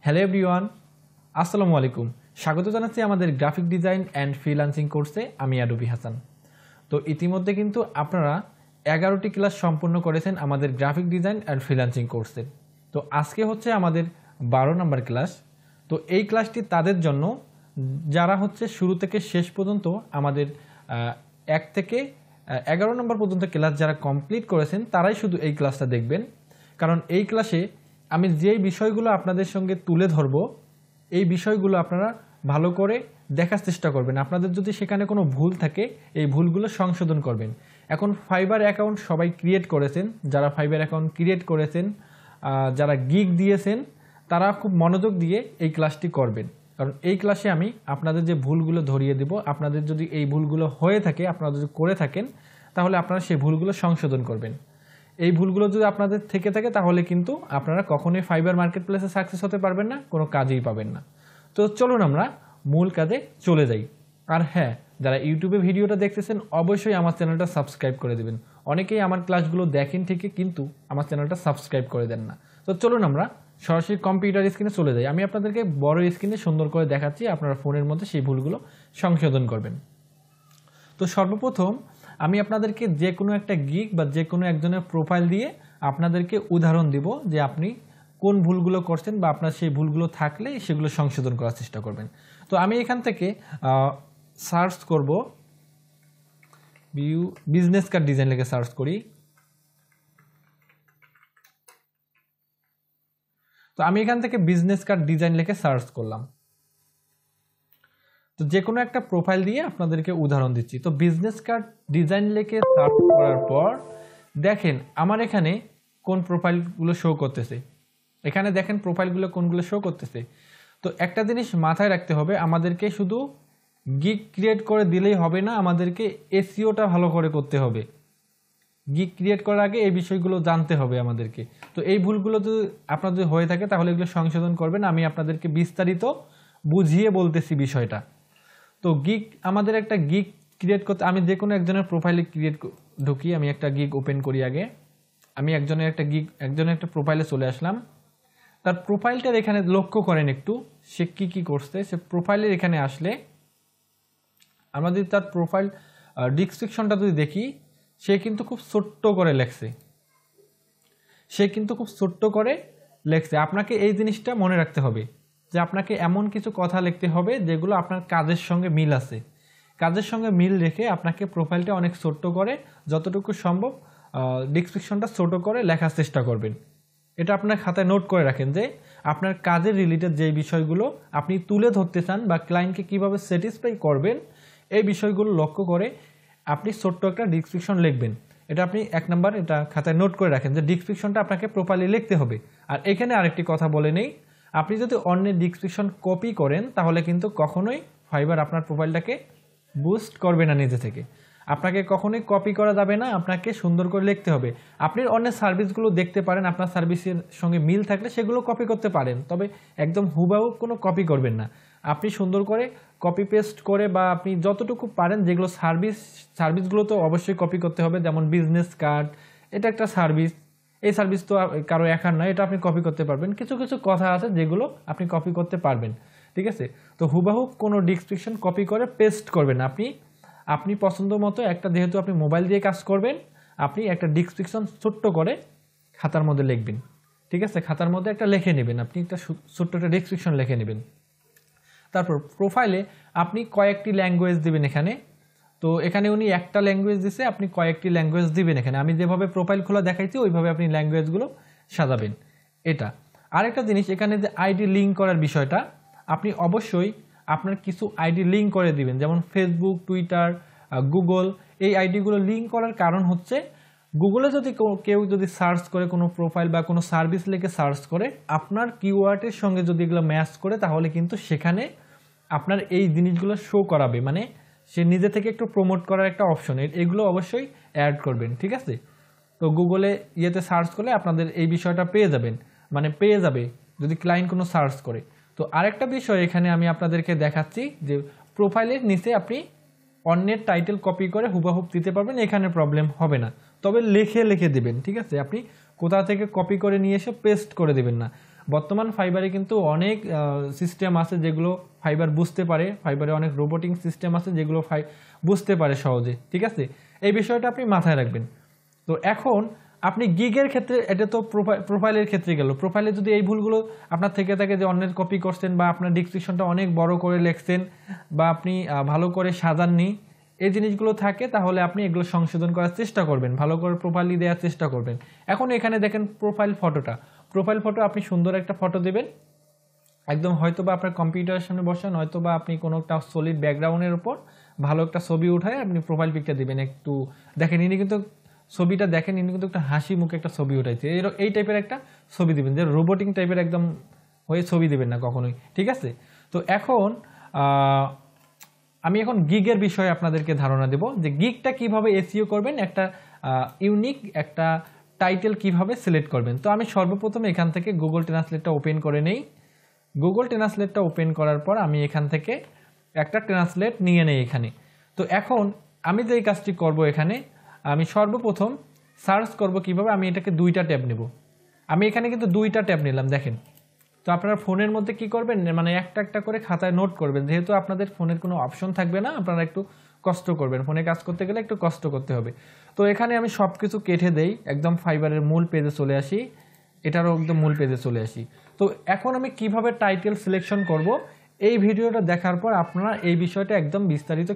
Hello everyone, আসসালামু আলাইকুম। স্বাগত জানাচ্ছি আমাদের গ্রাফিক ডিজাইন অ্যান্ড ফ্রিল্যান্সিং কোর্সে। আমি অ্যাডোবি হাসান। তো ইতিমধ্যে কিন্তু আপনারা 11টি ক্লাস সম্পূর্ণ করেছেন আমাদের গ্রাফিক ডিজাইন অ্যান্ড ফ্রিল্যান্সিং কোর্সের। তো আজকে হচ্ছে আমাদের 12 নম্বর ক্লাস। তো এই ক্লাসটি তাদের জন্য যারা হচ্ছে শুরু থেকে শেষ পর্যন্ত আমাদের 1 থেকে 11 নম্বর পর্যন্ত ক্লাস যারা কমপ্লিট করেছেন তারাই শুধু এই ক্লাসটা দেখবেন। কারণ এই ক্লাসে আমি যেই বিষয়গুলো আপনাদের সঙ্গে তুলে ধরব এই বিষয়গুলো আপনারা ভালো করে দেখার চেষ্টা করবেন। আপনাদের যদি সেখানে কোনো ভুল থাকে এই ভুলগুলো সংশোধন করবেন। এখন ফাইবার অ্যাকাউন্ট সবাই ক্রিয়েট করেছেন, যারা ফাইবার অ্যাকাউন্ট ক্রিয়েট করেছেন, যারা গিগ দিয়েছেন তারা খুব মনোযোগ দিয়ে এই ক্লাসটি করবেন। কারণ এই ক্লাসে আমি আপনাদের যে ভুলগুলো ধরিয়ে দেব, আপনাদের যদি এই ভুলগুলো হয়ে থাকে, আপনারা যদি করে থাকেন তাহলে আপনারা সেই ভুলগুলো সংশোধন করবেন। এই ভুলগুলো যদি আপনাদের থেকে থাকে তাহলে কিন্তু আপনারা কখনোই ফাইবার মার্কেট প্লেসে সাকসেস হতে পারবেন না, কোনো কাজেই পাবেন না। তো চলুন আমরা মূল কাজে চলে যাই। আর হ্যাঁ, যারা ইউটিউবে ভিডিওটা দেখতেছেন অবশ্যই আমার চ্যানেলটা সাবস্ক্রাইব করে দেবেন। অনেকেই আমার ক্লাসগুলো দেখেন ঠিকই কিন্তু আমার চ্যানেলটা সাবস্ক্রাইব করে দেন না। তো চলুন আমরা সরাসরি কম্পিউটার স্ক্রিনে চলে যাই। আমি আপনাদেরকে বড় স্ক্রিনে সুন্দর করে দেখাচ্ছি, আপনারা ফোনের মধ্যে সেই ভুলগুলো সংশোধন করবেন। তো সর্বপ্রথম আমি আপনাদেরকে যে কোনো একটা গিগ বা যে কোনো একজনের প্রোফাইল দিয়ে আপনাদেরকে উদাহরণ দিব যে আপনি কোন ভুলগুলো করছেন বা আপনার সেই ভুলগুলো থাকলে সেগুলো সংশোধন করার চেষ্টা করবেন। তো আমি এখান থেকে সার্চ করব, বিজনেস কার্ড ডিজাইন লিখে সার্চ করি। তো আমি এখান থেকে বিজনেস কার্ড ডিজাইন লিখে সার্চ করলাম। তো যে কোনো একটা প্রোফাইল দিয়ে আপনাদেরকে উদাহরণ দিচ্ছি। তো বিজনেস কার্ড ডিজাইন লিখে সার্চ করার পর দেখেন আমার এখানে কোন প্রোফাইলগুলো শো করতেছে। এখানে দেখেন প্রোফাইলগুলো কোনগুলো শো করতেছে। তো একটা জিনিস মাথায় রাখতে হবে, আমাদেরকে শুধু গিগ ক্রিয়েট করে দিলেই হবে না, আমাদেরকে এসইওটা ভালো করে করতে হবে। গিগ ক্রিয়েট করার আগে এই বিষয়গুলো জানতে হবে আমাদেরকে। তো এই ভুলগুলো যদি আপনার যদি হয়ে থাকে তাহলে এগুলো সংশোধন করবেন। আমি আপনাদেরকে বিস্তারিত বুঝিয়ে বলতেছি বিষয়টা। তো গিগ আমাদের একটা গিগ ক্রিয়েট করতে আমি যে কোনো একজনের প্রোফাইলে ঢুকি। আমি একটা গিগ ওপেন করি আগে। আমি একজনের একটা প্রোফাইলে চলে আসলাম। তার প্রোফাইলটার এখানে লক্ষ্য করেন একটু সে কি করছে। সে প্রোফাইলের এখানে আসলে আমরা যদি তার প্রোফাইল ডিসক্রিপশনটা যদি দেখি, সে কিন্তু খুব ছোট্ট করে লেখছে। আপনাকে এই জিনিসটা মনে রাখতে হবে যে আপনাকে এমন কিছু কথা লিখতে হবে যেগুলো আপনার কাজের সঙ্গে মিল আছে। কাজের সঙ্গে মিল রেখে আপনাকে প্রোফাইলটা অনেক ছোট্ট করে, যতটুকু সম্ভব ডিসক্রিপশনটা ছোট করে লেখার চেষ্টা করবেন। এটা আপনার খাতায় নোট করে রাখেন যে আপনার কাজের রিলেটেড যে বিষয়গুলো আপনি তুলে ধরতে চান বা ক্লায়েন্টকে কীভাবে স্যাটিসফাই করবেন এই বিষয়গুলো লক্ষ্য করে আপনি ছোট্ট একটা ডিসক্রিপশন লিখবেন। এটা আপনি 1 নাম্বার এটা খাতায় নোট করে রাখেন যে ডিসক্রিপশনটা আপনাকে প্রপারলি লিখতে হবে। আর এখানে আরেকটি কথা বলে নেই, আপনি যদি অন্যের ডিসক্রিপশন কপি করেন তাহলে কিন্তু কখনোই ফাইবার আপনার প্রোফাইলটাকে বুস্ট করবে না নিজে থেকে। আপনাকে কখনোই কপি করা যাবে না, আপনাকে সুন্দর করে লিখতে হবে। আপনি অন্যের সার্ভিসগুলো দেখতে পারেন, আপনার সার্ভিসের সঙ্গে মিল থাকলে সেগুলো কপি করতে পারেন, তবে একদম হুবাহু কোনো কপি করবেন না। আপনি সুন্দর করে কপি পেস্ট করে বা আপনি যতটুকু পারেন যেগুলো সার্ভিসগুলো তো অবশ্যই কপি করতে হবে। যেমন বিজনেস কার্ড, এটা একটা সার্ভিস, এই সার্ভিস তো কারো একার নয়, এটা আপনি কপি করতে পারবেন। কিছু কিছু কথা আছে যেগুলো আপনি কপি করতে পারবেন, ঠিক আছে। তো হুবাহু কোনো ডিসক্রিপশন কপি করে পেস্ট করবেন। আপনি পছন্দ মতো একটা, যেহেতু আপনি মোবাইল দিয়ে কাজ করবেন, আপনি একটা ডিসক্রিপশন ছোট্ট করে খাতার মধ্যে লিখবেন, ঠিক আছে। খাতার মধ্যে একটা লিখে নেবেন, আপনি একটা ছোট্ট একটা ডিসক্রিপশন লিখে নেবেন। তারপর প্রোফাইলে আপনি কয়েকটি ল্যাঙ্গুয়েজ দিবেন এখানে। তো এখানে উনি একটা ল্যাঙ্গুয়েজ দিছে, আপনি কয়েকটি ল্যাঙ্গুয়েজ দিবেন এখানে। আমি যেভাবে প্রোফাইল খোলা দেখাইছি ওইভাবে আপনি ল্যাঙ্গুয়েজগুলো সাজাবেন। এটা আরেকটা জিনিস, এখানে যে আইডি লিঙ্ক করার বিষয়টা, আপনি অবশ্যই আপনার কিছু আইডি লিঙ্ক করে দিবেন। যেমন ফেসবুক, টুইটার, গুগল, এই আইডিগুলো লিঙ্ক করার কারণ হচ্ছে গুগলে যদি কেউ যদি সার্চ করে কোনো প্রোফাইল বা কোনো সার্ভিস লিখে সার্চ করে, আপনার কিওয়ার্ডের সঙ্গে যদি এগুলো ম্যাচ করে তাহলে কিন্তু সেখানে আপনার এই জিনিসগুলো শো করাবে, মানে সে নিজে থেকে একটু প্রমোট করার একটা অপশন, এগুলো অবশ্যই অ্যাড করবেন, ঠিক আছে। তো গুগলে সার্চ করলে আপনাদের এই বিষয়টা পেয়ে যাবে যদি ক্লায়েন্ট কোনো সার্চ করে। তো আরেকটা বিষয় এখানে আমি আপনাদেরকে দেখাচ্ছি যে প্রোফাইলের নিচে আপনি অন্যের টাইটেল কপি করে হুবাহুব দিতে পারবেন, এখানে প্রবলেম হবে না। তবে লিখে দেবেন, ঠিক আছে। আপনি কোথা থেকে কপি করে নিয়ে এসে পেস্ট করে দেবেন না। বর্তমান ফাইবারে কিন্তু অনেক সিস্টেম আছে যেগুলো ফাইবার বুঝতে পারে, ফাইবারে অনেক রোবোটিং সিস্টেম আছে যেগুলো বুঝতে পারে সহজে, ঠিক আছে? এই বিষয়টা আপনি মাথায় রাখবেন। তো এখন আপনি গিগের ক্ষেত্রে, এটা তো প্রোফাইলের ক্ষেত্রে গেল। প্রোফাইলে যদি এই ভুলগুলো আপনার থেকে থাকে যে অন্যের কপি করছেন বা আপনার ডিসক্রিপশনটা অনেক বড় করে লিখছেন বা আপনি ভালো করে সাজাননি, এই জিনিসগুলো থাকে, তাহলে আপনি এগুলো সংশোধন করার চেষ্টা করবেন, ভালো করে প্রোফাইলই দেওয়ার চেষ্টা করবেন। এখন এখানে দেখেন প্রোফাইল ফটোটা, প্রোফাইল ফটো আপনি সুন্দর একটা ফটো দেবেন, একদম হয়তো বা আপনার কম্পিউটারের সামনে বসেন, হয়তো বা আপনি কোনো একটা সলিড ব্যাকগ্রাউন্ডের উপর ভালো একটা ছবি উঠায় আপনি প্রোফাইল পিকটা দিবেন। একটু দেখেন ইনি কিন্তু ছবিটা দেখেন, ইনি কিন্তু একটা হাসি মুখে একটা ছবি উঠাইছে, এই টাইপের একটা ছবি দিবেন, যে রোবোটিং টাইপের একদম হয়ে ছবি দিবেন না কখনোই, ঠিক আছে? তো এখন আমি এখন গিগের বিষয়ে আপনাদেরকে ধারণা দেব যে গিগটা কিভাবে এসইও করবেন, একটা ইউনিক একটা টাইটেল কিভাবে সিলেক্ট করবেন। তো আমি সর্বপ্রথম এখান থেকে গুগল ট্রান্সলেটটা ওপেন করে নেই। গুগল ট্রান্সলেটটা ওপেন করার পর আমি এখান থেকে একটা ট্রান্সলেট নিয়ে নেই এখানে। তো এখন আমি যে কাজটি করব, এখানে আমি সর্বপ্রথম সার্চ করব কিভাবে, আমি এটাকে দুইটা ট্যাব নেব। আমি এখানে কিন্তু দুইটা ট্যাব নিলাম, দেখেন। তো আপনারা ফোনের মধ্যে কি করবেন, মানে একটা একটা করে খাতায় নোট করবেন, যেহেতু আপনাদের ফোনের কোনো অপশন থাকবে না, আপনারা একটু কষ্ট করবেন, ফোনে কাজ করতে গেলে একটু কষ্ট করতে হবে। তো এখানে আমি সব কিছু কেটে দেই, একদম ফাইবারের মূল পেজে চলে আসি, এটারও একদম মূল পেজে চলে আসি। তো এখন আমি কিভাবে টাইটেল সিলেকশন করব, এই ভিডিওটা দেখার পর আপনারা এই বিষয়টা একদম বিস্তারিত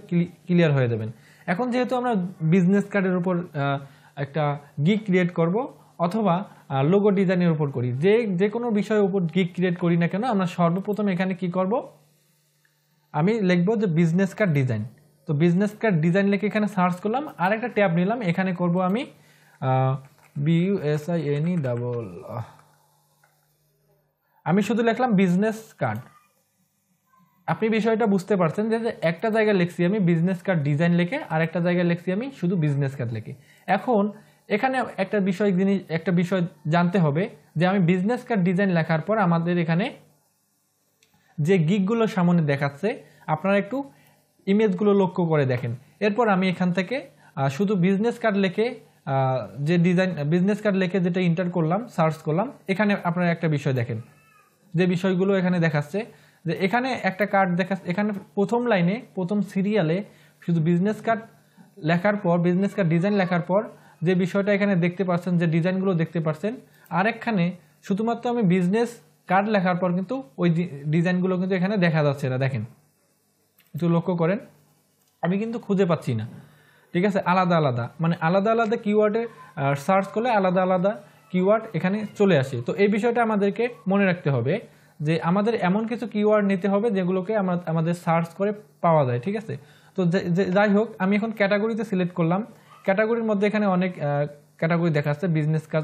ক্লিয়ার হয়ে যাবেন। এখন যেহেতু আমরা বিজনেস কার্ডের উপর একটা গিগ ক্রিয়েট করব অথবা লোগো ডিজাইনের উপর করি, যে কোনো বিষয়ের উপর গিগ ক্রিয়েট করি না কেন, আমরা সর্বপ্রথম এখানে কি করব, আমি লিখব যে বিজনেস কার্ড ডিজাইন। তো বিজনেস কার্ড ডিজাইন লিখে এখানে সার্চ করলাম, আর একটা ট্যাব নিলাম, এখানে করব আমি আমি শুধু লিখলাম বিজনেস কার্ড। আপনি বিষয়টা বুঝতে পারছেন যে একটা জায়গায় লিখছি আমি বিজনেস কার্ড ডিজাইন লিখে, আর একটা জায়গায় লিখছি আমি শুধু বিজনেস কার্ড লিখে। এখন এখানে একটা বিষয় জানতে হবে যে আমি বিজনেস কার্ড ডিজাইন লেখার পর আমাদের এখানে যে গিগগুলো সামনে দেখাচ্ছে, আপনারা একটু ইমেজগুলো লক্ষ্য করে দেখেন। এরপর আমি এখান থেকে শুধু বিজনেস কার্ড লিখে যে ডিজাইন বিজনেস কার্ড লিখে যেটা এন্টার করলাম, সার্চ করলাম, এখানে আপনারা একটা বিষয় দেখেন, যে বিষয়গুলো এখানে দেখাচ্ছে, যে এখানে একটা কার্ড দেখাচ্ছে, এখানে প্রথম লাইনে প্রথম সিরিয়ালে শুধু বিজনেস কার্ড লেখার পর, বিজনেস কার্ড ডিজাইন লেখার পর যে বিষয়টা এখানে দেখতে পাচ্ছেন, যে ডিজাইনগুলো দেখতে পাচ্ছেন, আরেকখানে শুধুমাত্র আমি বিজনেস কার্ড লেখার পর কিন্তু ওই ডিজাইনগুলো কিন্তু এখানে দেখা যাচ্ছে না। দেখেন, একটু লক্ষ্য করেন, আমি কিন্তু খুঁজে পাচ্ছি না, ঠিক আছে? আলাদা আলাদা, মানে আলাদা আলাদা কিওয়ার্ডে সার্চ করলে আলাদা আলাদা কিওয়ার্ড এখানে চলে আসে। তো এই বিষয়টা আমাদেরকে মনে রাখতে হবে যে আমাদের এমন কিছু কিওয়ার্ড নিতে হবে যেগুলোকে আমাদের সার্চ করে পাওয়া যায়, ঠিক আছে? তো যাই হোক, আমি এখন ক্যাটাগরিতে সিলেক্ট করলাম। ক্যাটাগরির মধ্যে এখানে অনেক ক্যাটাগরি দেখাচ্ছে, বিজনেস কাজ,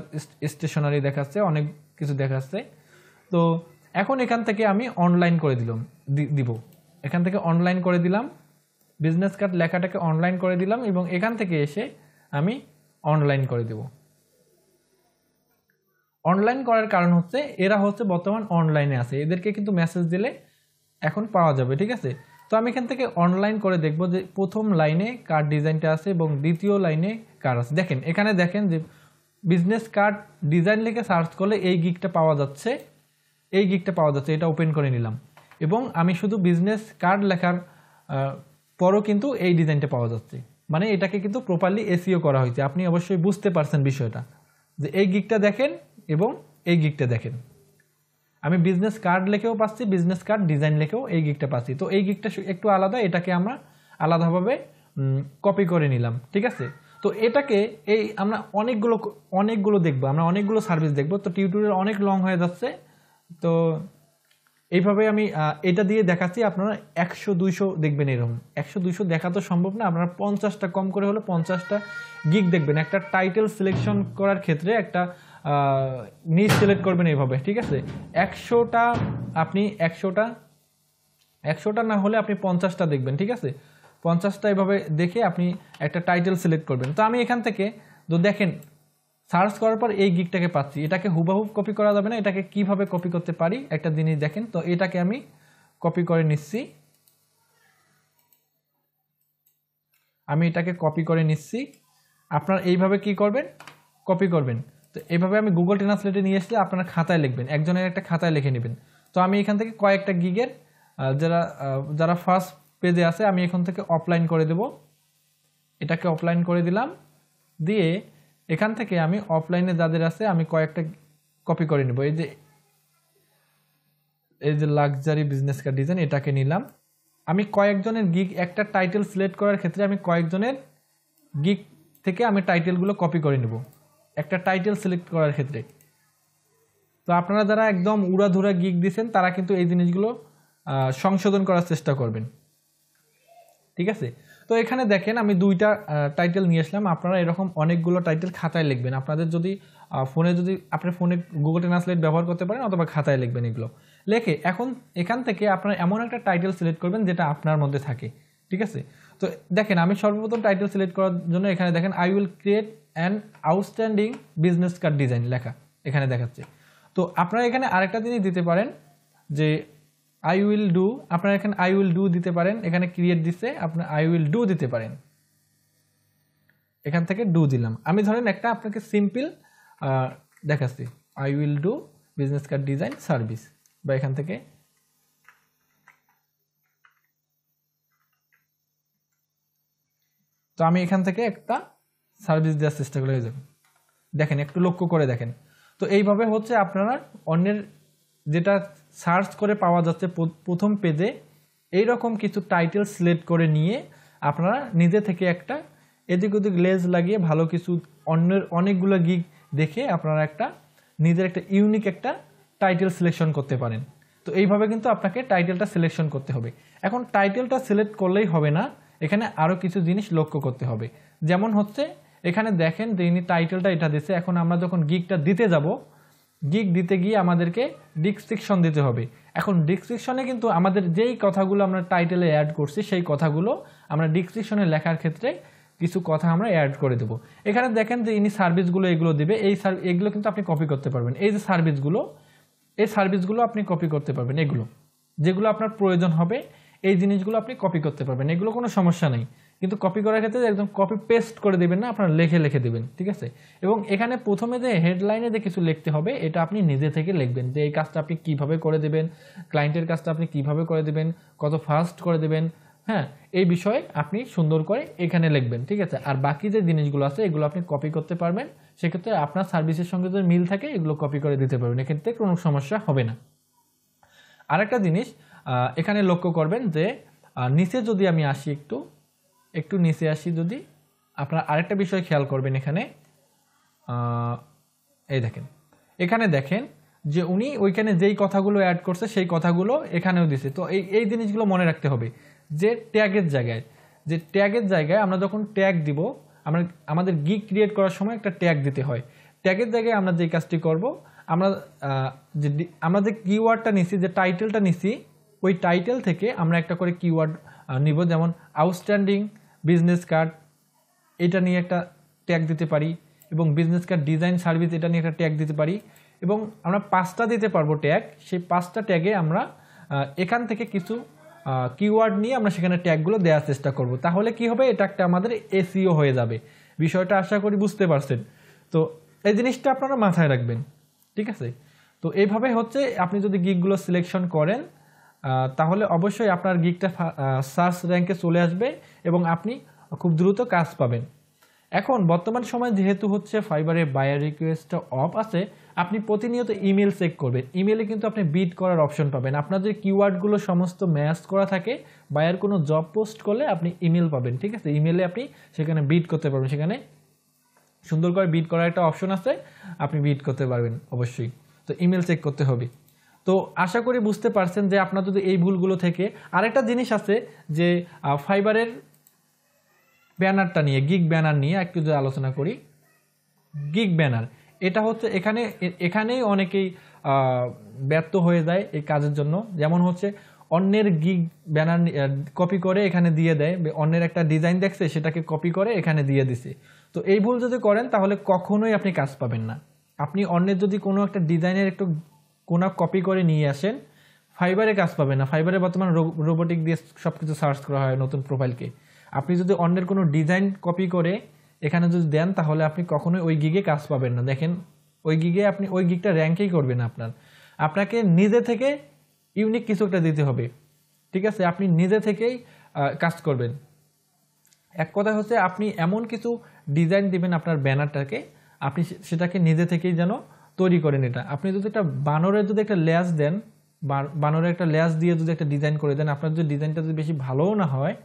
স্টেশনারি দেখাচ্ছে, অনেক কিছু দেখাচ্ছে। তো এখন এখান থেকে আমি অনলাইন করে দিব, এখান থেকে অনলাইন করে দিলাম, বিজনেস কার্ড লেখাটাকে অনলাইন করে দিলাম, এবং এখান থেকে এসে আমি অনলাইন করে দেব। অনলাইন করার কারণ হচ্ছে এরা হচ্ছে বর্তমান অনলাইনে আছে, এদেরকে কিন্তু মেসেজ দিলে এখন পাওয়া যাবে, ঠিক আছে? তো আমি এখান থেকে অনলাইন করে দেখব যে প্রথম লাইনে কার্ড ডিজাইনটা আছে এবং দ্বিতীয় লাইনে কার্ড আছে। দেখেন, এখানে দেখেন যে বিজনেস কার্ড ডিজাইন লিখে সার্চ করলে এই গিগটা পাওয়া যাচ্ছে, এটা ওপেন করে নিলাম, এবং আমি শুধু বিজনেস কার্ড লেখার পরও কিন্তু এই ডিজাইনটা পাওয়া যাচ্ছে, মানে এটাকে কিন্তু প্রপারলি এসইও করা হয়েছে। আপনি অবশ্যই বুঝতে পারছেন বিষয়টা, যে এই গিগটা দেখেন এবং এই গিগটা দেখেন, আমি বিজনেস কার্ড লিখেও পাচ্ছি, বিজনেস কার্ড ডিজাইন লিখেও এই গিগটা পাচ্ছি। তো এই গিগটা একটু আলাদা, এটাকে আমরা আলাদাভাবে কপি করে নিলাম, ঠিক আছে? তো এটাকে আমরা অনেকগুলো দেখবো, আমরা অনেকগুলো সার্ভিস দেখবো, তো টিউটোরিয়াল অনেক লং হয়ে যাচ্ছে। তো এইভাবে আমি এটা দিয়ে দেখাচ্ছি, আপনারা 100-200 দেখবেন, এরকম 100-200 দেখা তো সম্ভব না, আপনারা 50টা, কম করে হলে 50টা গিগ দেখবেন। একটা টাইটেল সিলেকশন করার ক্ষেত্রে একটা নিচ সিলেক্ট করবেন এইভাবে, ঠিক আছে? 100টা আপনি 100টা না হলে আপনি 50টা দেখবেন, ঠিক আছে? 50টা এভাবে দেখে আপনি একটা টাইটেল সিলেক্ট করবেন। তো আমি এখান থেকে তো দেখেন, সার্চ করার পর এই গিগটাকে পাচ্ছি, এটাকে হুবহু কপি করা যাবে না, এটাকে কিভাবে কপি করতে পারি একটা জিনিস দেখেন। তো এটাকে আমি কপি করে নিচ্ছি, আপনারা এইভাবে কি করবেন, কপি করবেন। তো এইভাবে আমি গুগল ট্রান্সলেটে নিয়ে আসলে আপনারা খাতায় লিখবেন, একজনের একটা খাতায় লিখে নেবেন। তো আমি এখান থেকে কয়েকটা গিগের যারা ফার্স্ট পেজে আছে আমি এখান থেকে অফলাইন করে দেব, এটাকে অফলাইন করে দিলাম, দিয়ে এখান থেকে আমি অফলাইনে যাদের আছে আমি কয়েকটা কপি করে নেব। এই যে লাক্সারি বিজনেস কার্ড ডিজাইন এটাকে নিলাম। আমি কয়েকজনের গিগ একটা টাইটেল সিলেক্ট করার ক্ষেত্রে আমি কয়েকজনের গিগ থেকে আমি টাইটেলগুলো কপি করে নেব একটা টাইটেল সিলেক্ট করার ক্ষেত্রে। তো আপনারা যারা একদম উড়াধুরা গিগ দিচ্ছেন তারা কিন্তু এই জিনিসগুলো সংশোধন করার চেষ্টা করবেন, ঠিক আছে। তো এখানে দেখেন আমি দুইটা টাইটেল নিয়ে আসলাম, আপনারা এরকম অনেকগুলো টাইটেল খাতায় লিখবেন। আপনাদের যদি আপনার ফোনে গুগল ট্রান্সলেট ব্যবহার করতে পারেন অথবা খাতায় লিখবেন, এগুলো লেখে এখন এখান থেকে আপনারা এমন একটা টাইটেল সিলেক্ট করবেন যেটা আপনার মধ্যে থাকে, ঠিক আছে। তো দেখেন আমি সর্বপ্রথম টাইটেল সিলেক্ট করার জন্য এখানে দেখেন I will create an outstanding business card design লেখা এখানে দেখাচ্ছে। তো আপনারা এখানে আরেকটা জিনিস দিতে পারেন যে আই উইল ডু, আপনারা এখানে আই উইল ডু দিতে পারেন, এখানে ক্রিয়েট দিচ্ছে আপনার আই উইল ডু দিতে পারেন, এখান থেকে ডু দিলাম। আমি ধরেন একটা আপনাকে সিম্পল দেখাচ্ছি I will do business card design service, বা এখান থেকে তো আমি এখান থেকে একটা সার্ভিস দেওয়ার চেষ্টা করে যাব, দেখেন একটু লক্ষ্য করে দেখেন। তো এইভাবে হচ্ছে আপনারা অন্যের যেটা সার্চ করে পাওয়া যাচ্ছে প্রথম পেজে এইরকম কিছু টাইটেল সিলেক্ট করে নিয়ে আপনারা নিজে থেকে একটা এদিক ওদিক লেজ লাগিয়ে ভালো কিছু অন্যের অনেকগুলো গিগ দেখে আপনারা একটা নিজের একটা ইউনিক একটা টাইটেল সিলেকশন করতে পারেন। তো এইভাবে কিন্তু আপনাকে টাইটেলটা সিলেকশন করতে হবে। এখন টাইটেলটা সিলেক্ট করলেই হবে না, এখানে আরও কিছু জিনিস লক্ষ্য করতে হবে। যেমন হচ্ছে এখানে দেখেন যে ইনি টাইটেলটা এটা দিচ্ছে, এখন আমরা যখন গিগটা দিতে যাব, গিগ দিতে গিয়ে আমাদেরকে ডিসক্রিপশন দিতে হবে। এখন ডিসক্রিপশনে কিন্তু আমাদের যেই কথাগুলো আমরা টাইটেলে অ্যাড করছি সেই কথাগুলো আমরা ডিসক্রিপশনে লেখার ক্ষেত্রে কিছু কথা আমরা অ্যাড করে দেবো। এখানে দেখেন যে ইনি সার্ভিসগুলো এগুলো দিবে, এগুলো কিন্তু আপনি কপি করতে পারবেন। এই যে সার্ভিসগুলো, এই সার্ভিসগুলো আপনি কপি করতে পারবেন, এগুলো যেগুলো আপনার প্রয়োজন হবে এই জিনিসগুলো আপনি কপি করতে পারবেন, এগুলো কোনো সমস্যা নেই। কিন্তু কপি করার ক্ষেত্রে একদম কপি পেস্ট করে দেবেন না, আপনার লিখে দেবেন, ঠিক আছে। এবং এখানে প্রথমে যে হেডলাইনে যে কিছু লিখতে হবে এটা আপনি নিজে থেকে লিখবেন, যে এই কাজটা আপনি কিভাবে করে দেবেন, ক্লায়েন্টের কাজটা আপনি কিভাবে করে দেবেন, কত ফাস্ট করে দেবেন, হ্যাঁ এই বিষয়ে আপনি সুন্দর করে এখানে লিখবেন, ঠিক আছে। আর বাকি যে জিনিসগুলো আছে এগুলো আপনি কপি করতে পারবেন, সেক্ষেত্রে আপনার সার্ভিসের সঙ্গে যদি মিল থাকে এগুলো কপি করে দিতে পারবেন, এক্ষেত্রে কোনো সমস্যা হবে না। আরেকটা জিনিস এখানে লক্ষ্য করবেন যে নিচে যদি আমি আসি একটু নিচে আসি, যদি আপনারা আরেকটা বিষয় খেয়াল করবেন এখানে এই দেখেন, এখানে দেখেন যে উনি ওইখানে যেই কথাগুলো অ্যাড করছে সেই কথাগুলো এখানেও দিছে। তো এই জিনিসগুলো মনে রাখতে হবে যে ট্যাগের জায়গায় আমরা যখন ট্যাগ দিব, আমাদের গিগ ক্রিয়েট করার সময় একটা ট্যাগ দিতে হয়। ট্যাগের জায়গায় আমরা যে কাজটি করব, আমরা যে কিওয়ার্ডটা নিছি, যে টাইটেলটা নিছি, ওই টাইটেল থেকে আমরা একটা করে কিওয়ার্ড নিব। যেমন আউটস্ট্যান্ডিং বিজনেস কার্ড এটা নিয়ে একটা ট্যাগ দিতে পারি, এবং বিজনেস কার্ড ডিজাইন সার্ভিস এটা নিয়ে একটা ট্যাগ দিতে পারি, এবং আমরা 5টা দিতে পারবো ট্যাগ। সেই 5টা ট্যাগে আমরা এখান থেকে কিছু কিওয়ার্ড নিয়ে আমরা সেখানে ট্যাগগুলো দেওয়ার চেষ্টা করব। তাহলে কি হবে, এটা একটা আমাদের এসইও হয়ে যাবে। বিষয়টা আশা করি বুঝতে পারছেন। তো এই জিনিসটা আপনারা মাথায় রাখবেন, ঠিক আছে। তো এইভাবে হচ্ছে আপনি যদি গিগগুলো সিলেকশন করেন তাহলে অবশ্যই আপনার গিগটা সার্চ র্যাঙ্কে চলে আসবে এবং আপনি খুব দ্রুত কাজ পাবেন। এখন বর্তমান সময় যেহেতু হচ্ছে ফাইবারে বায়ার রিকোয়েস্টটা অফ আছে, আপনি প্রতিনিয়ত ইমেল চেক করবেন। ইমেলে কিন্তু আপনি বিড করার অপশন পাবেন। আপনার যে কিওয়ার্ডগুলো সমস্ত ম্যাচ করা থাকে, বায়ার কোনো জব পোস্ট করলে আপনি ইমেল পাবেন, ঠিক আছে। ইমেলে আপনি সেখানে বিড করতে পারবেন, সেখানে সুন্দর করে বিড করার একটা অপশন আছে, আপনি বিড করতে পারবেন অবশ্যই। তো ইমেল চেক করতে হবে। তো আশা করি বুঝতে পারছেন যে আপনার যদি এই ভুলগুলো থেকে আরেকটা জিনিস আছে যে ফাইবারের ব্যানারটা নিয়ে, গিগ ব্যানার নিয়ে একটু যদি আলোচনা করি। গিগ ব্যানার এটা হচ্ছে এখানেই অনেকেই ব্যর্থ হয়ে যায় এই কাজের জন্য। যেমন হচ্ছে অন্যের গিগ ব্যানার কপি করে এখানে দিয়ে দেয়, অন্যের একটা ডিজাইন দেখছে সেটাকে কপি করে এখানে দিয়ে দিছে। তো এই ভুল যদি করেন তাহলে কখনোই আপনি কাজ পাবেন না। আপনি অন্যের যদি কোনো একটা ডিজাইনের একটু কোনা কপি করে নিয়ে আসেন, ফাইবারে কাজ পাবেন না। ফাইবারে বর্তমানে রোবোটিক দিয়ে সব কিছু সার্চ করা হয় নতুন প্রোফাইলকে। আপনি যদি অন্যের কোনো ডিজাইন কপি করে এখানে যদি দেন তাহলে আপনি কখনোই ওই গিগে কাজ পাবেন না। দেখেন ওই গিগে আপনি ওই গিগটা র্যাঙ্কেই করবে না আপনাকে নিজে থেকে ইউনিক কিছু একটা দিতে হবে, ঠিক আছে? আপনি নিজে থেকেই কাজ করবেন। এক কথা হচ্ছে আপনি এমন কিছু ডিজাইন দিবেন আপনার ব্যানারটাকে, আপনি সেটাকে নিজে থেকেই যেন তৈরি করেন। এটা আপনি যদি একটা বানরের যদি একটা লেজ দেন, বানরের একটা লেজ দিয়ে যদি একটা ডিজাইন করে দেন, আপনার যদি ডিজাইনটা যদি বেশি ভালোও না হয়,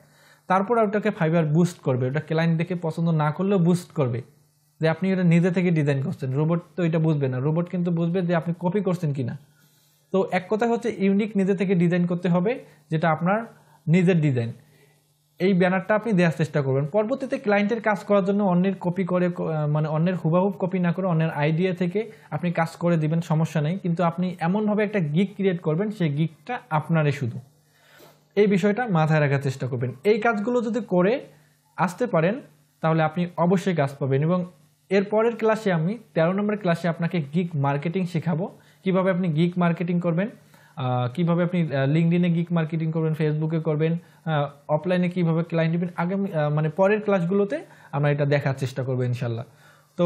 তারপর ওটাকে ফাইবার বুস্ট করবে, ওটা ক্লায়েন্ট দেখে পছন্দ না করলেও বুস্ট করবে যে আপনি এটা নিজে থেকে ডিজাইন করছেন। রোবট তো এটা বুঝবে না, রোবট কিন্তু বুঝবে যে আপনি কপি করছেন কিনা। তো এক কথা হচ্ছে ইউনিক নিজে থেকে ডিজাইন করতে হবে, যেটা আপনার নিজের ডিজাইন। এই ব্যানারটা আপনি দেওয়ার চেষ্টা করবেন। পরবর্তীতে ক্লায়েন্টের কাজ করার জন্য অন্যের কপি করে, মানে অন্যের হুবাহুব কপি না করে অন্যের আইডিয়া থেকে আপনি কাজ করে দিবেন, সমস্যা নেই। কিন্তু আপনি এমনভাবে একটা গিগ ক্রিয়েট করবেন, সেই গিগটা আপনারই শুধু। এই বিষয়টা মাথায় রাখার চেষ্টা করবেন। এই কাজগুলো যদি করে আসতে পারেন তাহলে আপনি অবশ্যই কাজ পাবেন। এবং এর পরের ক্লাসে আমি 13 নম্বর ক্লাসে আপনাকে গিগ মার্কেটিং শেখাবো, কিভাবে আপনি গিগ মার্কেটিং করবেন, কিভাবে আপনি লিঙ্কডইনে গিগ মার্কেটিং করবেন, ফেসবুকে করবেন, অফলাইনে কিভাবে ক্লায়েন্ট নেবেন। আগামী মানে পরের ক্লাসগুলোতে আমরা এটা দেখার চেষ্টা করবো ইনশাল্লাহ। তো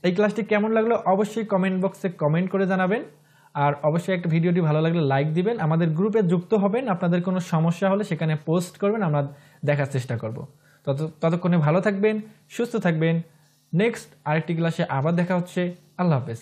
এই ক্লাসটি কেমন লাগলো অবশ্যই কমেন্ট বক্সে কমেন্ট করে জানাবেন। আর অবশ্যই একটা ভিডিওটি ভালো লাগলে লাইক দিবেন, আমাদের গ্রুপে যুক্ত হবেন। আপনাদের কোনো সমস্যা হলে সেখানে পোস্ট করবেন, আমরা দেখার চেষ্টা করব। ততক্ষণে ভালো থাকবেন, সুস্থ থাকবেন। নেক্সট আরেকটি ক্লাসে আবার দেখা হচ্ছে। আল্লাহ হাফেজ।